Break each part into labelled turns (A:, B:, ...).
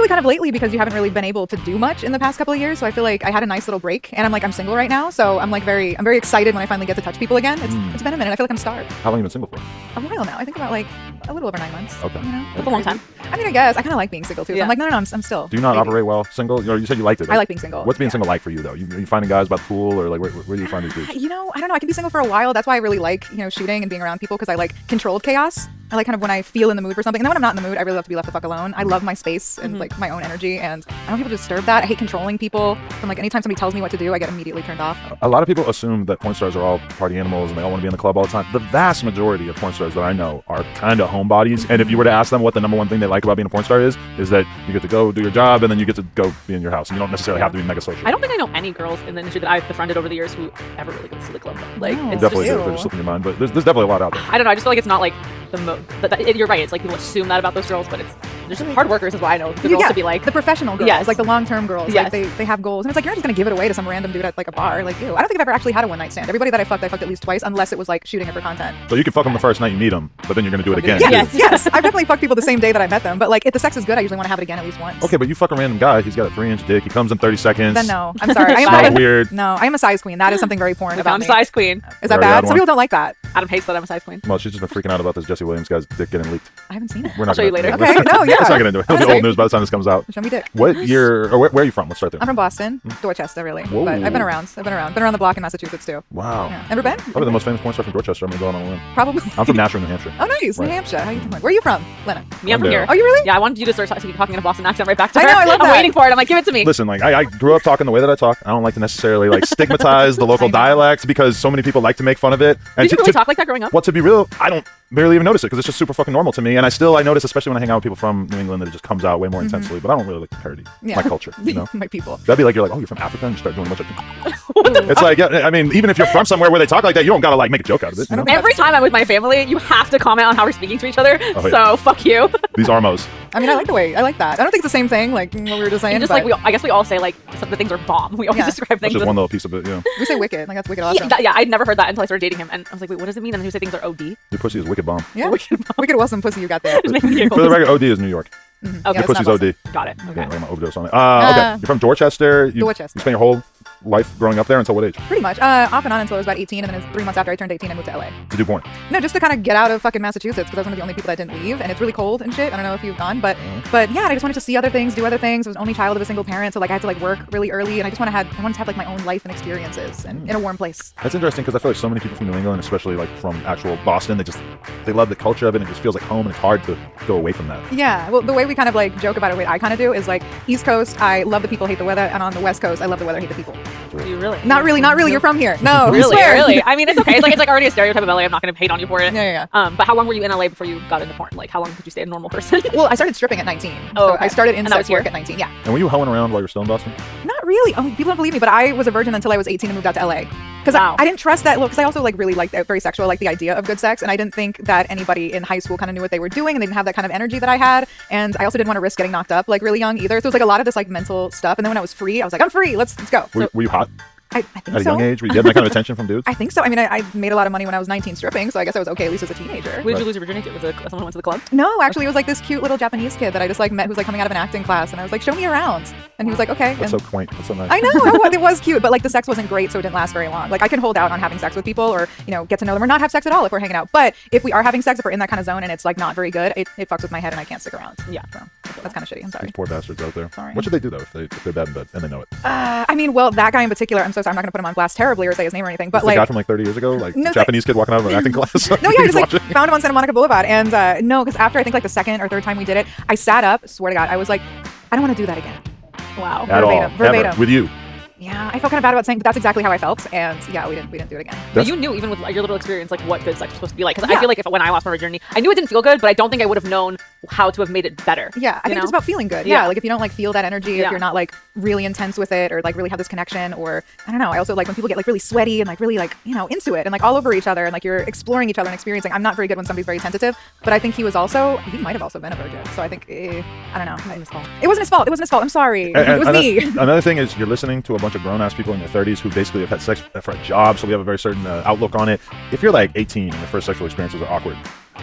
A: really kind of lately because you haven't really been able to do much in the past couple of years. So I feel like I had a nice little break, and I'm single right now. So I'm very excited when I finally get to touch people again. It's been a minute. I feel like I'm starved.
B: How long have you been single for?
A: A while now. I think about like a little over 9 months.
B: Okay.
A: You know,
C: That's a long time.
A: I mean, I guess I kind of like being single too. So I'm like, no, I'm still.
B: Do you not operate well single? You said you liked it.
A: I like being single.
B: What's being single like for you though? You finding guys by the pool, or like where do you find these dudes?
A: You know, I don't know. I can be single for a while. That's why I really like shooting and being around people, because I like controlled chaos. I like kind of when I feel in the mood for something, and then when I'm not in the mood, I really love to be left the fuck alone. I love my space and like my own energy, and I don't want people to disturb that. I hate controlling people. And like anytime somebody tells me what to do, I get immediately turned off.
B: A lot of people assume that porn stars are all party animals and they all want to be in the club all the time. The vast majority of porn stars that I know are kind of homebodies, and if you were to ask them what the number one thing they like about being a porn star is that you get to go do your job and then you get to go be in your house, and you don't necessarily have to be mega social.
C: I don't think I know any girls in the industry that I've befriended over the years who ever really goes to the club. Like,
A: No.
C: it's
B: Definitely
C: just,
B: do. They're just slipping your mind, but there's definitely a lot out there.
C: I don't know. I just feel like it's not like you're right. It's like people assume that about those girls, but they're just hard workers is what I know the girls to be like.
A: The professional girls,
C: Yes.
A: like the long-term girls.
C: Yes.
A: Like they have goals, and it's like you're not just gonna give it away to some random dude at like a bar. Like, ew. I don't think I've ever actually had a one-night stand. Everybody that I fucked at least twice, unless it was like shooting it for content.
B: So you can fuck them the first night you meet them, but then you're gonna do it again.
A: Yes. I've definitely fucked people the same day that I met them, but like if the sex is good, I usually want to have it again at least once.
B: Okay, but you fuck a random guy. He's got a 3-inch dick. He comes in 30 seconds.
A: Then no, I'm sorry. I
B: Smell
A: am
B: weird.
A: No, I am a size queen. That is something very porn about
C: I'm a
A: me.
C: size queen.
A: Is that
B: Very odd
A: bad? Some
B: one.
A: people don't like that.
C: Adam hates that I'm a size queen.
B: Well, she's just been freaking out about this Jesse Williams guy's dick getting leaked.
A: I haven't seen it.
B: We're not
C: I'll show you
B: gonna-
C: later.
A: Okay, no, yeah.
B: Let's not get into it. It'll be
A: Okay.
B: old news by the time this comes out.
A: Show me dick.
B: What year, or where are you from? Let's start there.
A: I'm from Boston, Dorchester, really.
B: Whoa.
A: But I've been around. Been around the block in Massachusetts too.
B: Wow.
A: Yeah. Ever been?
B: Probably the most famous porn star from Dorchester. I'm gonna go on a limb.
A: Probably.
B: I'm from Nashua, New Hampshire.
A: Oh, nice.
B: Right.
A: New Hampshire. How you doing? Where are you from, Lena?
C: Me, I'm from
B: there.
C: here.
A: Oh, you really?
C: Yeah, I wanted you to start talking in a Boston accent right back to
A: I
C: her.
A: know, I love
C: I'm
A: that.
C: waiting for it. I'm like, give it to me.
B: Listen, like I grew up talking the way that I talk. I don't like to necessarily like stigmatize the local
A: I know.
B: dialect because so many people like to make fun of it. And
C: Did you really talk like that growing up?
B: Well, to be real, I don't barely even notice it because it's just super fucking normal to me. And I notice, especially when I hang out with people from New England, that it just comes out way more intensely. But I don't really like to parody my culture, you know?
A: My people.
B: That'd be like, you're like, oh, you're from Africa, and you start doing a bunch of. It's like, yeah, I mean, even if you're from somewhere where they talk like that, you don't gotta like make a joke out of it. You know?
C: Every time I'm with my family, you have to comment on how we're speaking to each other.
B: Oh, yeah.
C: So fuck you.
B: These Armos.
A: I mean, I like that. I don't think it's the same thing, like what we were just saying.
C: And just
A: but
C: like I guess we all say like some of the things are bomb. We always
A: Yeah.
C: describe
B: That's
C: things
B: just
C: as
B: one little piece of it, yeah.
A: we say wicked. Like that's wicked awesome.
C: yeah, I'd never heard that until I started dating him, and I was like, wait, what does it mean? And then he would say things are OD.
B: Your pussy is wicked bomb.
A: Yeah. Wicked awesome pussy you got there.
C: Just making giggles.
B: For the record, OD is New York.
A: Mhm.
C: Okay.
A: Yeah,
B: Your
A: it's
B: pussy's
A: not
B: OD.
C: Got it. Okay.
B: Yeah, like my overdose on it. Okay. You're from Dorchester.
A: Dorchester.
B: You spent your whole life growing up there until what age?
A: Pretty much. Off and on until I was about 18, and then it was 3 months after I turned 18, I moved to LA.
B: To do porn.
A: No, just to kind of get out of fucking Massachusetts, because I was one of the only people that didn't leave, and it's really cold and shit. I don't know if you've gone, but yeah, I just wanted to see other things, do other things. I was the only child of a single parent, so like I had to like work really early, and I wanted to have like my own life and experiences, and in a warm place.
B: That's interesting because I feel like so many people from New England, especially like from actual Boston, they love the culture of it, and it just feels like home, and it's hard to go away from that.
A: Yeah, well, the way we kind of like joke about it, what I kind of do is like East Coast, I love the people, hate the weather, and on the West Coast, I love the weather, hate the people.
C: Do you really?
A: Not really. You're from here. No, I
C: Really,
A: swear.
C: really. I mean, it's okay. It's like already a stereotype of LA. I'm not going to hate on you for it.
A: Yeah.
C: But how long were you in LA before you got into porn? Like, how long could you stay a normal person?
A: Well, I started stripping at 19.
C: Oh,
A: So
C: okay.
A: I started in
C: And that was
A: sex work
C: here?
A: at 19. Yeah.
B: And were you hoeing around while you're still in Boston?
A: Not really. Oh, people don't believe me, but I was a virgin until I was 18 and moved out to LA. Because
C: Wow.
A: I didn't trust that look. Because I also like really liked very sexual, like the idea of good sex, and I didn't think that anybody in high school kind of knew what they were doing, and they didn't have that kind of energy that I had. And I also didn't want to risk getting knocked up like really young either. So it was like a lot of this like mental stuff. And then when I was free, I was like, I'm free. Let's go.
B: Were you hot
A: I think
B: at a
A: so.
B: young age? Were you getting that kind of attention from dudes?
A: I think so. I mean, I made a lot of money when I was 19 stripping, so I guess I was okay at least as a teenager.
C: Where did you lose your virginity to? Was it someone who went to the club?
A: No, actually, it was like this cute little Japanese kid that I just like met who's like coming out of an acting class, and I was like, show me around. And he was like, okay.
B: That's
A: And
B: so quaint. That's so nice.
A: I know it was cute, but like the sex wasn't great, so it didn't last very long. Like I can hold out on having sex with people, or get to know them, or not have sex at all if we're hanging out. But if we are having sex, if we're in that kind of zone and it's like not very good, it fucks with my head and I can't stick around.
C: Yeah.
A: So that's kind of shitty. I'm sorry.
B: These poor bastards out there.
A: Sorry.
B: What should they do though if they're bad in bed and they know it?
A: I mean, well, that guy in particular, I'm so sorry, I'm not gonna put him on blast terribly or say his name or anything, but
B: Is the
A: like
B: guy from like 30 years ago, like
A: No,
B: Japanese kid walking out of an acting class?
A: no, yeah, I
B: He's
A: just like
B: watching?
A: found him on Santa Monica Boulevard, and no, because after I think like the second or third time we did it, I sat up. Swear to God, I was like, I don't want to do that again.
C: Wow.
B: At all,
A: verbatim.
B: ever, with you.
A: Yeah, I felt kind of bad about saying, but that's exactly how I felt, and yeah, we didn't do it again.
C: But you knew even with your little experience like what good sex was supposed to be like. Because
A: Yeah.
C: I feel like when I lost my virginity, I knew it didn't feel good, but I don't think I would have known how to have made it better.
A: Yeah, I think
C: know?
A: it's just about feeling good. Yeah,
C: Yeah.
A: like if you don't like feel that energy,
C: Yeah.
A: if you're not like really intense with it, or like really have this connection, or I don't know. I also like when people get like really sweaty and like really like into it and like all over each other and like you're exploring each other and experiencing. I'm not very good when somebody's very tentative, but I think he might have also been a virgin. So I think I don't know. It wasn't his fault. It wasn't his fault. I'm sorry. It was me.
B: Another thing is you're listening to a bunch of grown ass people in their 30s who basically have had sex for a job, so we have a very certain outlook on it. If you're like 18 and your first sexual experiences are awkward,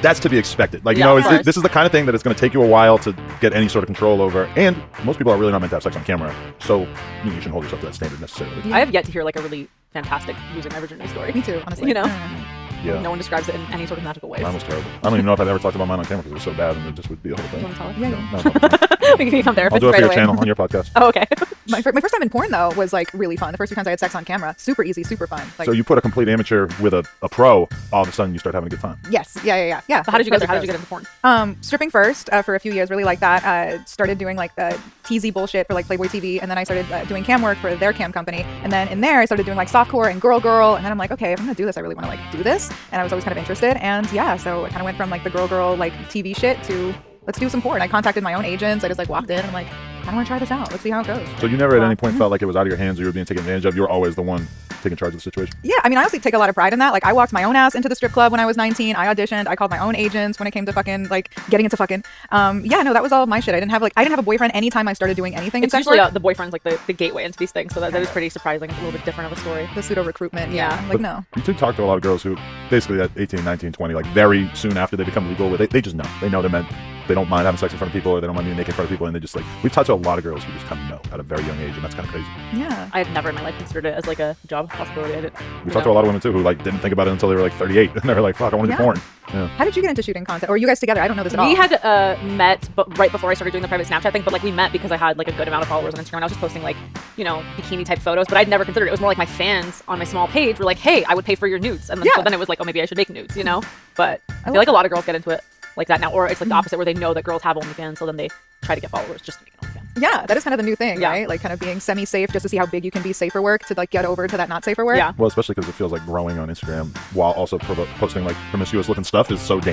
B: that's to be expected. Like,
C: Yeah,
B: you know,
C: of course.
B: this is the kind of thing that it's going to take you a while to get any sort of control over. And most people are really not meant to have sex on camera. So you shouldn't hold yourself to that standard necessarily.
C: I have yet to hear like a really fantastic losing my virginity story.
A: Me too, honestly.
C: You know?
B: Yeah.
C: No one describes it in any sort of magical way.
B: Mine was terrible. I don't even know if I've ever talked about mine on camera because it was so bad and it just would be a whole thing.
C: You want to tell us?
A: Yeah,
B: No,
C: We can become therapists
B: I'll do it for
C: right
B: your
C: away.
B: channel on your podcast.
C: Oh, okay.
A: My first time in porn though was like really fun. The first few times I had sex on camera, super easy, super fun. Like,
B: So you put a complete amateur with a pro, all of a sudden you start having a good time.
A: yes, yeah.
C: So how did you get there? How did you get into porn?
A: Stripping first for a few years, really like that. Started doing like the teasy bullshit for like Playboy TV, and then I started doing cam work for their cam company. And then in there, I started doing like softcore and girl, and then I'm like, okay, if I'm gonna do this, I really want to like do this. And I was always kind of interested, and yeah, so it kind of went from like the girl like TV shit to let's do some porn. I contacted my own agents. I just like walked in and I'm like, I want to try this out. Let's see how it goes.
B: So you never at any point felt like it was out of your hands or you were being taken advantage of. You were always the one taking charge of the situation.
A: Yeah, I mean, I honestly take a lot of pride in that. Like, I walked my own ass into the strip club when I was 19. I auditioned. I called my own agents when it came to fucking like getting into fucking. Yeah, no, that was all my shit. I didn't have a boyfriend anytime I started doing anything.
C: It's
A: in sex
C: usually
A: work.
C: the boyfriend's like the gateway into these things, so that is pretty surprising. It's a little bit different of a story.
A: The pseudo recruitment.
C: Yeah.
A: Like, no.
B: You do talk to a lot of girls who basically at 18, 19, 20, like very soon after they become legal, they just know. They know they're meant. They don't mind having sex in front of people or they don't mind being naked in front of people. And they just like, we've talked to a lot of girls who just kind of know at a very young age. And that's kind of crazy.
A: Yeah.
C: I had never in my life considered it as like a job possibility. I didn't.
B: We talked to a lot of women too who like didn't think about it until they were like 38. And they were like, fuck, I want to do
A: Yeah.
B: porn. Yeah.
A: How did you get into shooting content? Or you guys together? I don't know this at all.
C: We had met, but right before I started doing the private Snapchat thing. But like we met because I had like a good amount of followers on Instagram. And I was just posting like, you know, bikini type photos. But I'd never considered it. It was more like my fans on my small page were like, hey, I would pay for your nudes. And then, so
A: Yeah.
C: then it was like, oh, maybe I should make nudes, you know. But I feel
A: love
C: like a lot of girls get into it like that now, or it's like the opposite where they know that girls have OnlyFans, so then they try to get followers just to make an OnlyFans.
A: Yeah, that is kind of the new thing,
C: Yeah.
A: right? Like kind of being semi-safe just to see how big you can be safer work to like get over to that not safer work.
C: Yeah.
B: Well, especially because it feels like growing on Instagram while also posting like promiscuous looking stuff is so dangerous.